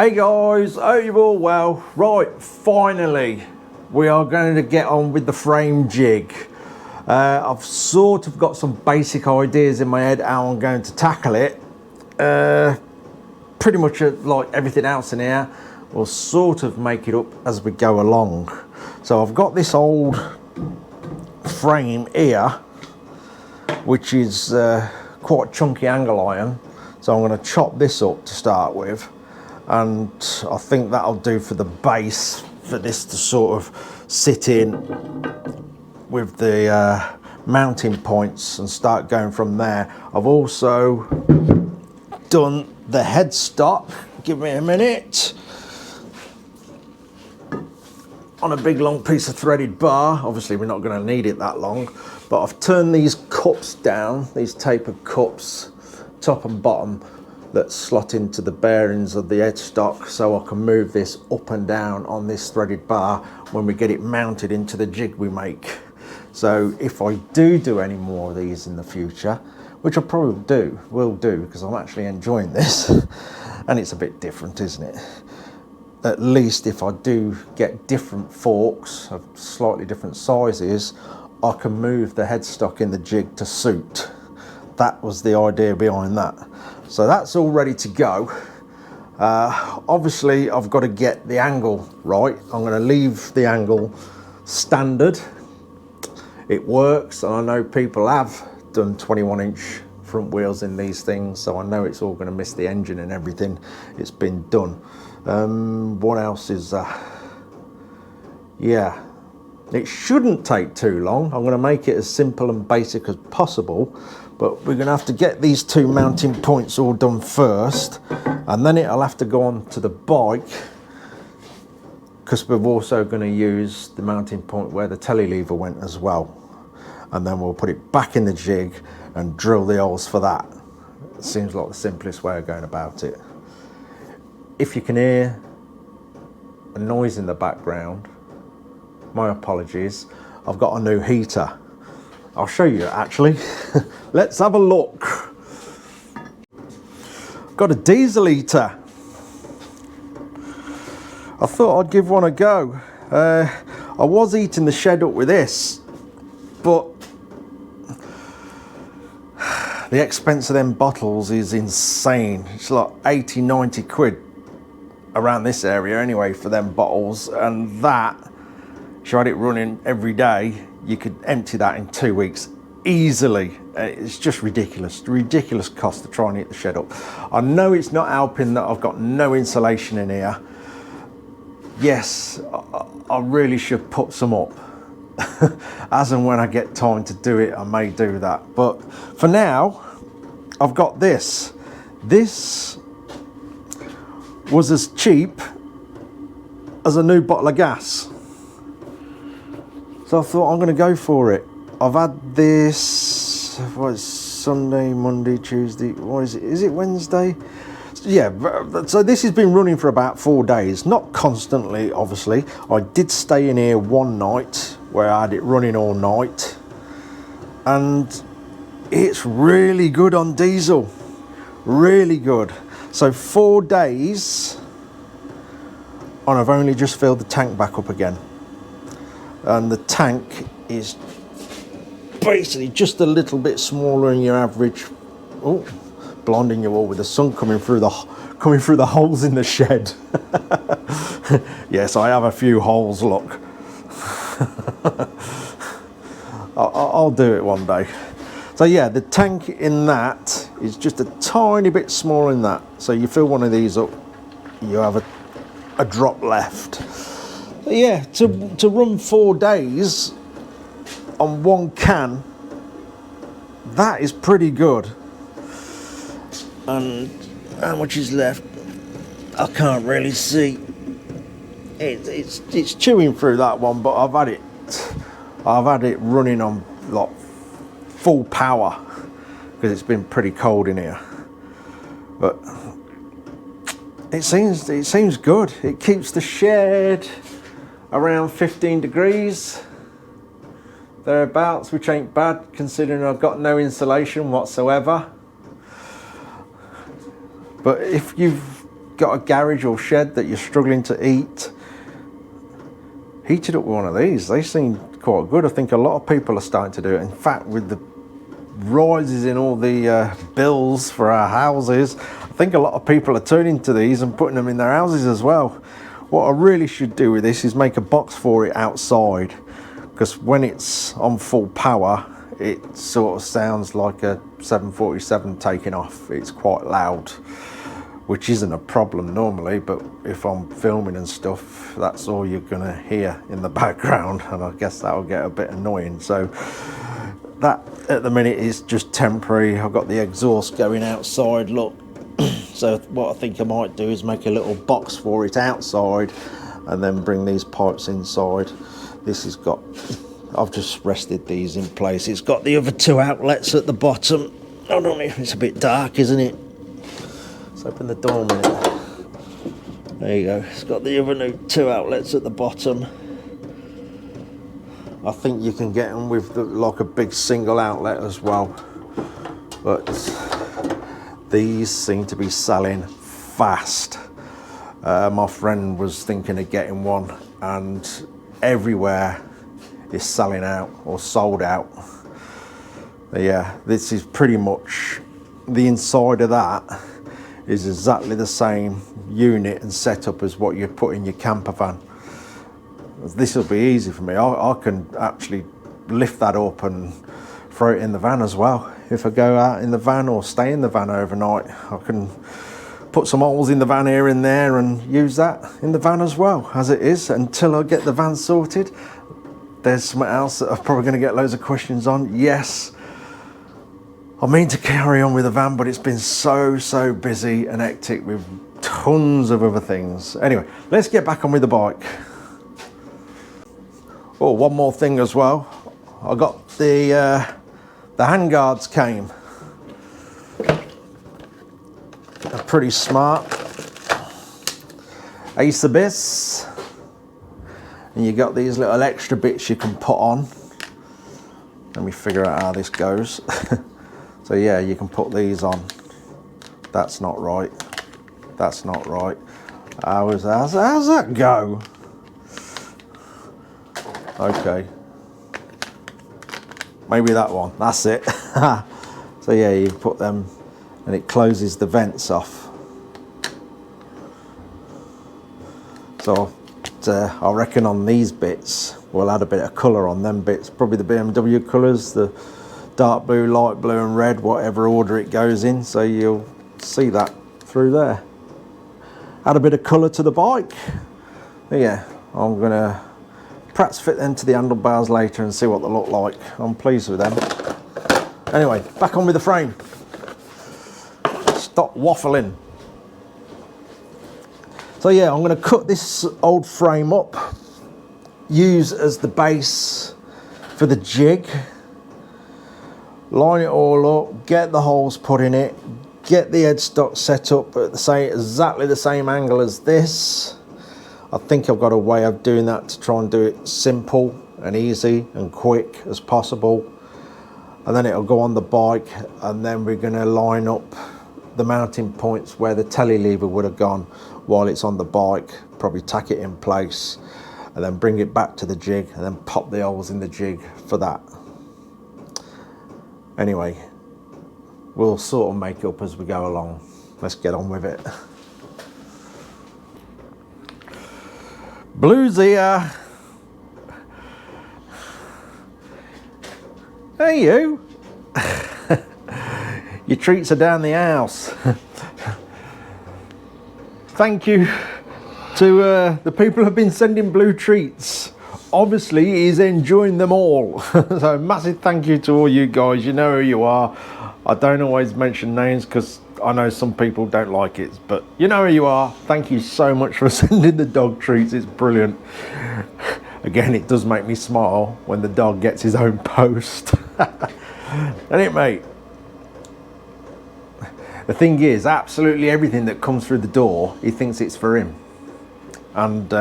Hey guys, hope you're all well. Right, finally, we are going to get on with the frame jig. I've sort of got some basic ideas in my head how I'm going to tackle it. Pretty much like everything else in here, we'll sort of make it up as we go along. So I've got this old frame here, which is quite chunky angle iron. So I'm going to chop this up to start with. And I think that'll do for the base for this to sort of sit in with the mounting points and start going from there. I've also done the headstock. Give me a minute. On a big long piece of threaded bar. Obviously we're not going to need it that long, but I've turned these cups down, these tapered cups, top and bottom, that slot into the bearings of the headstock, so I can move this up and down on this threaded bar when we get it mounted into the jig we make. So if I do any more of these in the future, which I probably will do because I'm actually enjoying this and it's a bit different, isn't it? At least if I do get different forks of slightly different sizes, I can move the headstock in the jig to suit. That was the idea behind that. So that's all ready to go. Obviously I've got to get the angle right. I'm going to leave the angle standard. It works, and I know people have done 21-inch front wheels in these things, so I know it's all going to miss the engine and everything. It's been done. What else is yeah, it shouldn't take too long. I'm going to make it as simple and basic as possible, but we're going to have to get these two mounting points all done first, and then it'll have to go on to the bike, because we're also going to use the mounting point where the telly lever went as well, and then we'll put it back in the jig and drill the holes for that. It seems like the simplest way of going about it. If you can hear a noise in the background, my apologies. I've got a new heater. I'll show you actually. Let's have a look. Got a diesel heater. I thought I'd give one a go. I was heating the shed up with this, but the expense of them bottles is insane. It's like 80, 90 quid around this area anyway for them bottles, and that, if you had it running every day, you could empty that in 2 weeks easily. It's just ridiculous cost to try and heat the shed up. I know it's not helping that I've got no insulation in here. Yes, I really should put some up. As and when I get time to do it, I may do that. But for now, I've got this. This was as cheap as a new bottle of gas. So I thought I'm going to go for it. I've had this, what is Sunday, Monday, Tuesday, what is it? Is it Wednesday? Yeah, so this has been running for about 4 days. Not constantly, obviously. I did stay in here one night where I had it running all night. And it's really good on diesel. Really good. So 4 days, and I've only just filled the tank back up again. And the tank is basically just a little bit smaller than your average. Oh, blinding you all with the sun coming through the holes in the shed. Yes, I have a few holes, look. I'll do it one day. So yeah, the tank in that is just a tiny bit smaller than that. So you fill one of these up, you have a drop left. But yeah, to run 4 days on one can, that is pretty good. And how much is left? I can't really see. It's chewing through that one, but I've had it running on like full power because it's been pretty cold in here. But it seems good. It keeps the shed around 15 degrees thereabouts, which ain't bad considering I've got no insulation whatsoever. But if you've got a garage or shed that you're struggling to heat it up with one of these. They seem quite good. I think a lot of people are starting to do it. In fact, with the rises in all the bills for our houses, I think a lot of people are turning to these and putting them in their houses as well. What I really should do with this is make a box for it outside, because when it's on full power, it sort of sounds like a 747 taking off. It's quite loud, which isn't a problem normally, but if I'm filming and stuff, that's all you're gonna hear in the background, and I guess that'll get a bit annoying. So that at the minute is just temporary. I've got the exhaust going outside, look. So what I think I might do is make a little box for it outside and then bring these pipes inside. This has got, I've just rested these in place. It's got the other two outlets at the bottom. I don't know if it's a bit dark, isn't it? Let's open the door a minute. There you go. It's got the other two outlets at the bottom. I think you can get them with like a big single outlet as well, but these seem to be selling fast. My friend was thinking of getting one, and everywhere is selling out or sold out. But yeah, this is pretty much the inside of that is exactly the same unit and setup as what you'd put in your camper van. This will be easy for me. I can actually lift that up and throw it in the van as well. If I go out in the van or stay in the van overnight, I can put some holes in the van here and there and use that in the van as well, as it is, until I get the van sorted. There's something else that I'm probably going to get loads of questions on. Yes, I mean to carry on with the van, but it's been so busy and hectic with tons of other things. Anyway, let's get back on with the bike. Oh, one more thing as well. I got the handguards came. They're pretty smart. Ace Abyss. And you got these little extra bits you can put on. Let me figure out how this goes. So yeah, you can put these on. That's not right. That's not right. How's that go? Okay, maybe that one, that's it. So yeah, you put them and it closes the vents off. So I reckon on these bits we'll add a bit of colour on them bits, probably the BMW colours, the dark blue, light blue and red, whatever order it goes in, so you'll see that through there. Add a bit of colour to the bike. But yeah, I'm gonna perhaps fit them to the handlebars later and see what they look like. I'm pleased with them. Anyway, back on with the frame. Stop waffling. So yeah, I'm going to cut this old frame up, use as the base for the jig, line it all up, get the holes put in it, get the headstock set up at exactly the same angle as this. I think I've got a way of doing that to try and do it simple and easy and quick as possible. And then it'll go on the bike, and then we're going to line up the mounting points where the telly lever would have gone while it's on the bike, probably tack it in place and then bring it back to the jig and then pop the holes in the jig for that. Anyway, we'll sort of make up as we go along. Let's get on with it. Blue's here. Hey you. Your treats are down the house. Thank you to the people who have been sending Blue treats. Obviously he's enjoying them all. So massive thank you to all you guys. You know who you are. I don't always mention names because I know some people don't like it, but you know who you are. Thank you so much for sending the dog treats. It's brilliant. Again, it does make me smile when the dog gets his own post. Ain't it, mate? The thing is, absolutely everything that comes through the door, he thinks it's for him. And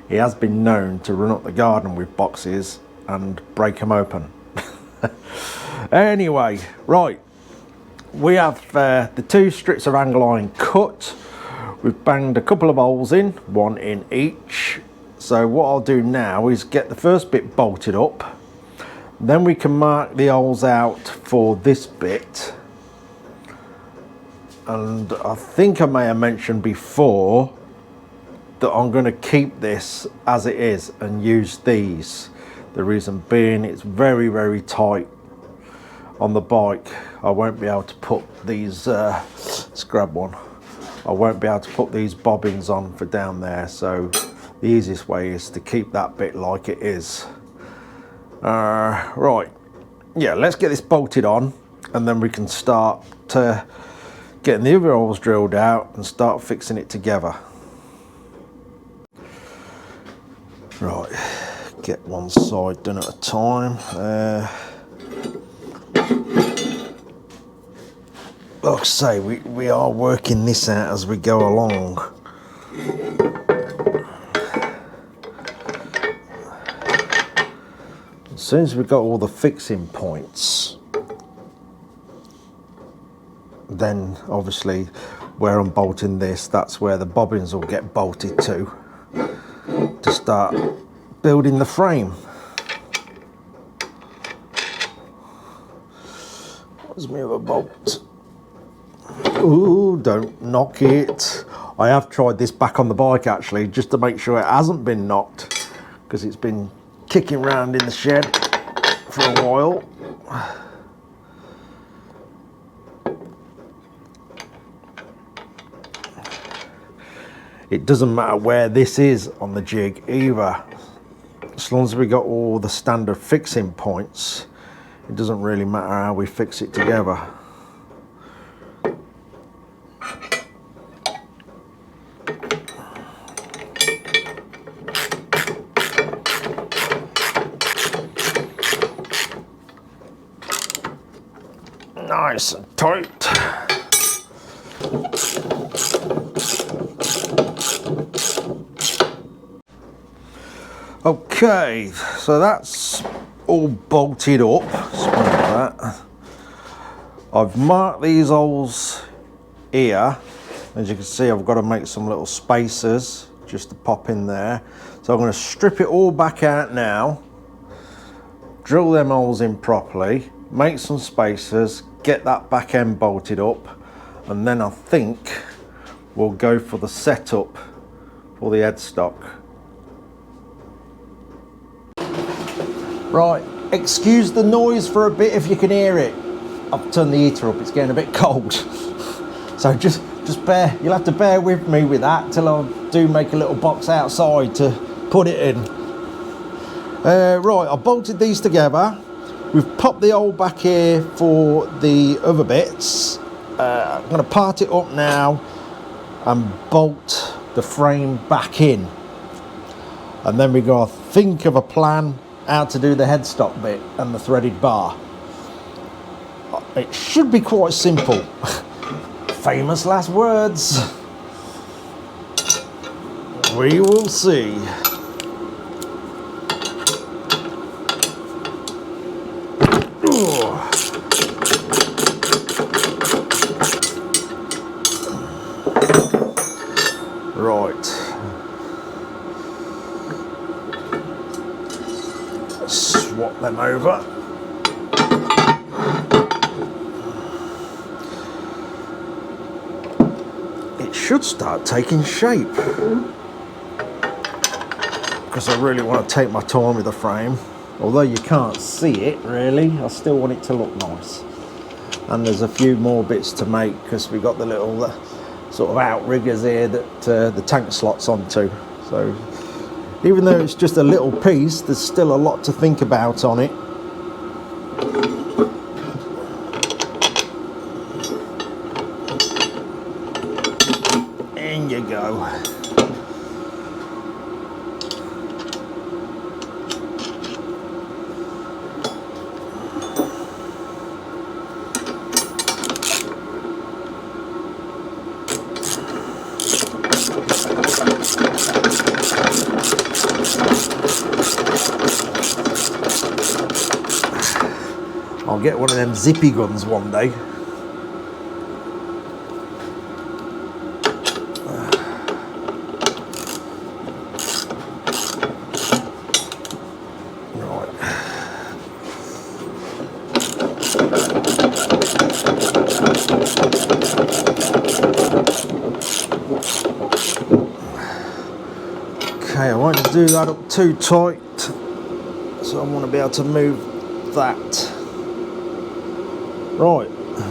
he has been known to run up the garden with boxes and break them open. Anyway, right. We have the two strips of angle iron cut. We've banged a couple of holes in, one in each. So what I'll do now is get the first bit bolted up. Then we can mark the holes out for this bit. And I think I may have mentioned before that I'm going to keep this as it is and use these. The reason being, it's very, very tight on the bike. I won't be able to put these, let's grab one. I won't be able to put these bobbins on for down there. So the easiest way is to keep that bit like it is. Right, yeah, let's get this bolted on and then we can start getting the other holes drilled out and start fixing it together. Right, get one side done at a time. Like I say, we are working this out as we go along. As soon as we've got all the fixing points, then obviously where I'm bolting this, that's where the bobbins will get bolted to start building the frame. Where's my other bolt? Ooh, don't knock it. I have tried this back on the bike actually, just to make sure it hasn't been knocked, because it's been kicking around in the shed for a while. It doesn't matter where this is on the jig either. As long as we got all the standard fixing points, it doesn't really matter how we fix it together. Nice and tight. Okay, so that's all bolted up. That. I've marked these holes here. As you can see, I've got to make some little spacers just to pop in there. So I'm going to strip it all back out now, drill them holes in properly, make some spacers, get that back end bolted up, and then I think we'll go for the setup for the headstock. Right, excuse the noise for a bit if you can hear it. I've turned the heater up, it's getting a bit cold. So just you'll have to bear with me with that till I do make a little box outside to put it in. Right, I bolted these together. We've popped the hole back here for the other bits. I'm going to part it up now and bolt the frame back in. And then we've got to think of a plan how to do the headstock bit and the threaded bar. It should be quite simple. Famous last words. We will see. Right. Swap them over. It should start taking shape, because I really want to take my time with the frame. Although you can't see it really, I still want it to look nice. And there's a few more bits to make, because we got the little sort of outriggers here that the tank slots onto. So even though it's just a little piece, there's still a lot to think about on it. In you go. I'll get one of them zippy guns one day. do that up too tight, so I want to be able to move that. Right,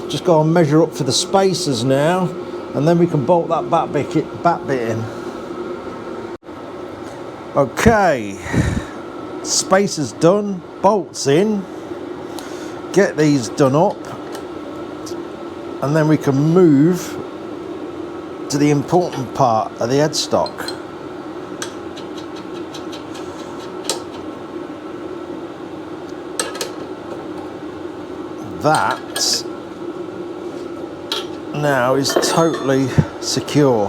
just got to measure up for the spacers now, and then we can bolt that back bit in. Okay, spacers done, bolts in, get these done up, and then we can move to the important part of the headstock. That now is totally secure.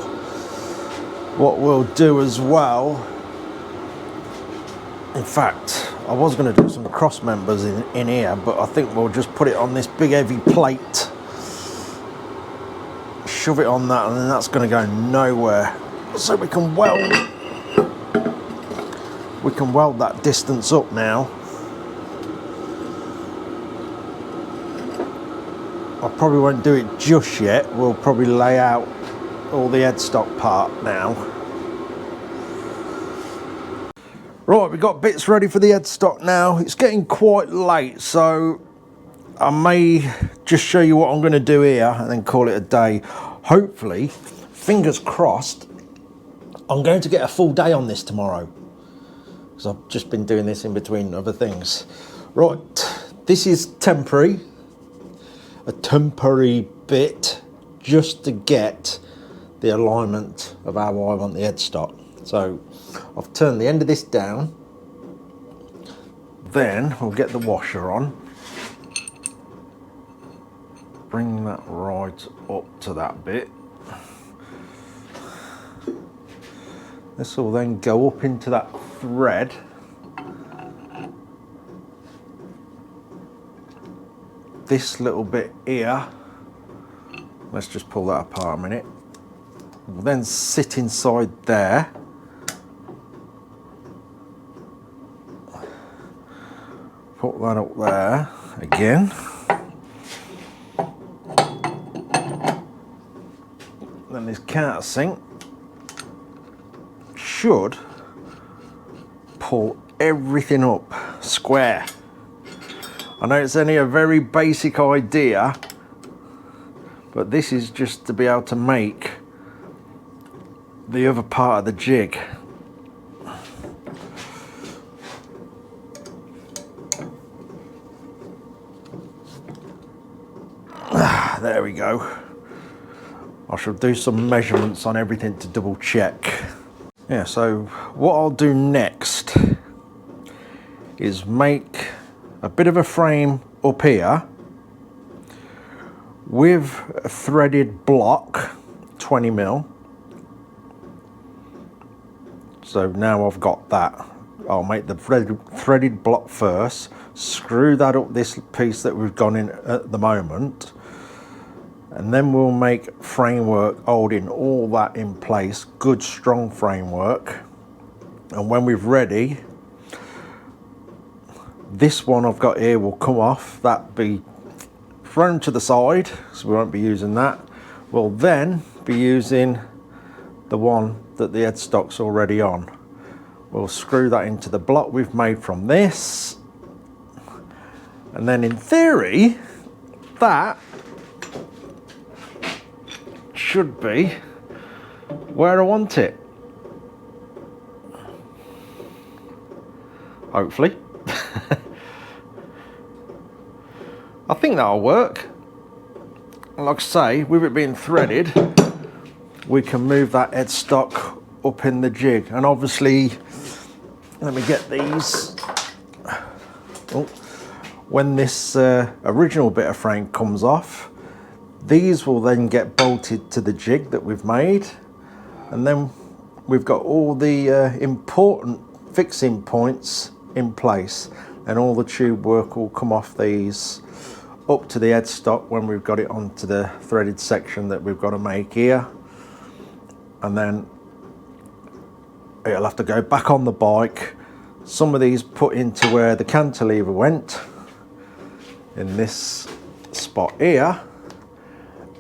What we'll do as well, in fact, I was going to do some cross members in here, but I think we'll just put it on this big heavy plate, shove it on that, and then that's going to go nowhere. So we can weld that distance up now. I probably won't do it just yet. We'll probably lay out all the headstock part now. Right, we've got bits ready for the headstock now. It's getting quite late, so I may just show you what I'm going to do here and then call it a day. Hopefully, fingers crossed, I'm going to get a full day on this tomorrow, because I've just been doing this in between other things. Right, this is temporary. A temporary bit just to get the alignment of how I want the headstock. So I've turned the end of this down, then we'll get the washer on, bring that right up to that bit. This will then go up into that thread. This little bit here, let's just pull that apart a minute, will then sit inside there. Put that up there again. Then this countersink should pull everything up square. I know it's only a very basic idea, but this is just to be able to make the other part of the jig. There we go. I shall do some measurements on everything to double check. Yeah, so what I'll do next is make a bit of a frame up here with a threaded block, 20mm. So now I've got that. I'll make the threaded block first, screw that up this piece that we've gone in at the moment, and then we'll make framework holding all that in place, good strong framework. And when we're ready, this one I've got here will come off, that be thrown to the side, so we won't be using that. We'll then be using the one that the headstock's already on. We'll screw that into the block we've made from this, and then in theory that should be where I want it, hopefully. I think that'll work. Like I say, with it being threaded, we can move that headstock up in the jig. And obviously, let me get these. Oh, when this original bit of frame comes off, these will then get bolted to the jig that we've made. And then we've got all the important fixing points in place, and all the tube work will come off these up to the headstock when we've got it onto the threaded section that we've got to make here. And then it'll have to go back on the bike. Some of these put into where the cantilever went, in this spot here,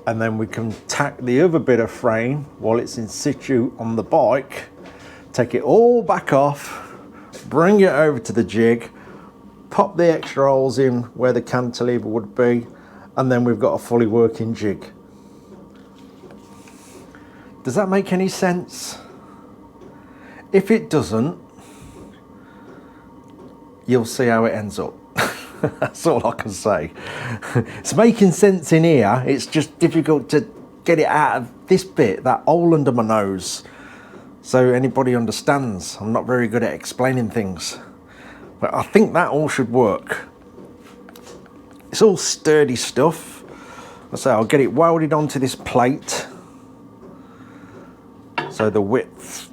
and then we can tack the other bit of frame while it's in situ on the bike take it all back off, bring it over to the jig, pop the extra holes in where the cantilever would be, and then we've got a fully working jig. Does that make any sense? If it doesn't, you'll see how it ends up. That's all I can say. It's making sense in here, it's just difficult to get it out of this bit, that hole under my nose, so anybody understands. I'm not very good at explaining things, but I think that all should work. It's all sturdy stuff. So I'll get it welded onto this plate so the width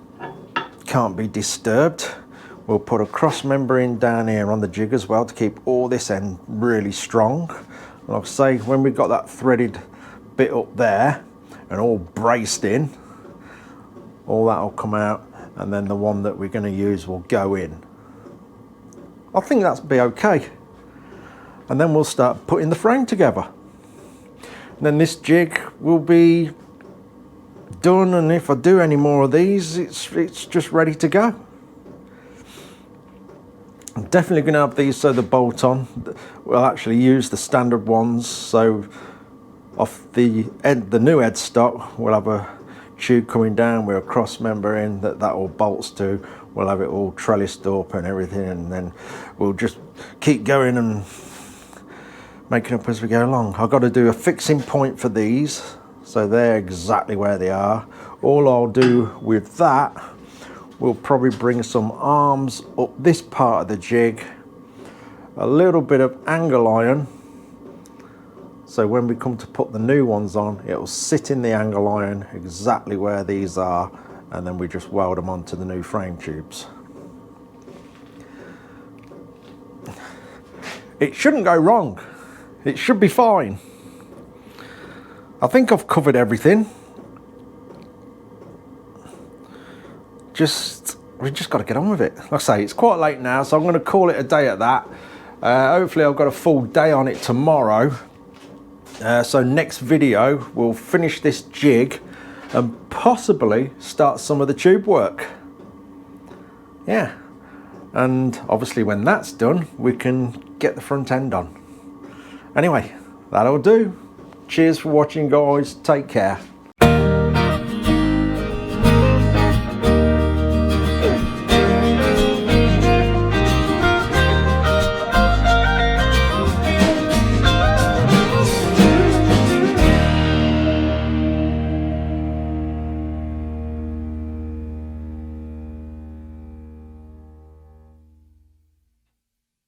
can't be disturbed. We'll put a cross member in down here on the jig as well to keep all this end really strong. Like I say, when we've got that threaded bit up there and all braced in, all that will come out, and then the one that we're going to use will go in. I think that'll be okay. And then we'll start putting the frame together. And then this jig will be done, and if I do any more of these, it's just ready to go. I'm definitely going to have these so the bolt on. We'll actually use the standard ones, so off the new headstock we'll have a tube coming down with a cross member in that all bolts to. We'll have it all trellised up and everything, and then we'll just keep going and making up as we go along. I've got to do a fixing point for these, so they're exactly where they are. All I'll do with that, we'll probably bring some arms up this part of the jig, a little bit of angle iron, so when we come to put the new ones on, it'll sit in the angle iron exactly where these are, and then we just weld them onto the new frame tubes. It shouldn't go wrong. It should be fine. I think I've covered everything. We've just got to get on with it. Like I say, it's quite late now, so I'm going to call it a day at that. Hopefully I've got a full day on it tomorrow. So next video, we'll finish this jig and possibly start some of the tube work. Yeah, and obviously when that's done, we can get the front end on. Anyway, that'll do. Cheers for watching, guys. Take care.